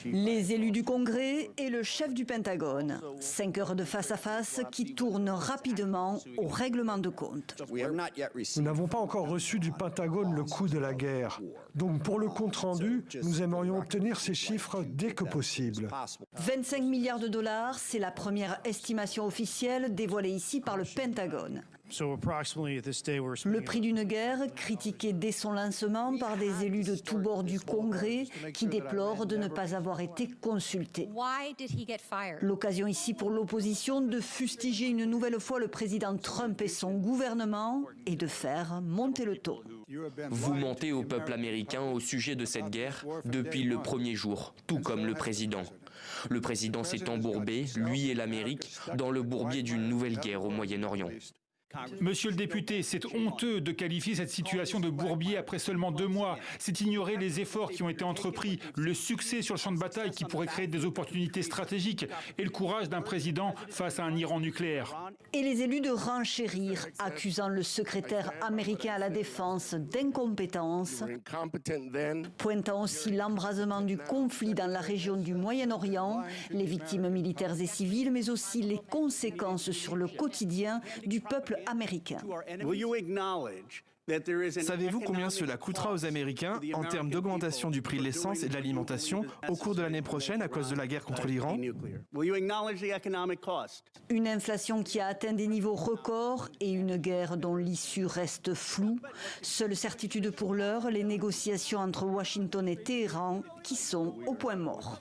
Les élus du Congrès et le chef du Pentagone. 5 heures de face-à-face qui tournent rapidement au règlement de compte. Nous n'avons pas encore reçu du Pentagone le coût de la guerre. Donc pour le compte-rendu, nous aimerions obtenir ces chiffres dès que possible. 25 milliards de dollars, c'est la première estimation officielle dévoilée ici par le Pentagone. Le prix d'une guerre, critiqué dès son lancement par des élus de tous bords du Congrès qui déplorent de ne pas avoir été consultés. L'occasion ici pour l'opposition de fustiger une nouvelle fois le président Trump et son gouvernement et de faire monter le ton. Vous mentez au peuple américain au sujet de cette guerre depuis le premier jour, tout comme le président. Le président s'est embourbé, lui et l'Amérique, dans le bourbier d'une nouvelle guerre au Moyen-Orient. Monsieur le député, c'est honteux de qualifier cette situation de bourbier après seulement 2 mois. C'est ignorer les efforts qui ont été entrepris, le succès sur le champ de bataille qui pourrait créer des opportunités stratégiques et le courage d'un président face à un Iran nucléaire. Et les élus de renchérir, accusant le secrétaire américain à la défense d'incompétence, pointant aussi l'embrasement du conflit dans la région du Moyen-Orient, les victimes militaires et civiles, mais aussi les conséquences sur le quotidien du peuple américain. Savez-vous combien cela coûtera aux Américains en termes d'augmentation du prix de l'essence et de l'alimentation au cours de l'année prochaine à cause de la guerre contre l'Iran? Une inflation qui a atteint des niveaux records et une guerre dont l'issue reste floue. Seule certitude pour l'heure, les négociations entre Washington et Téhéran qui sont au point mort.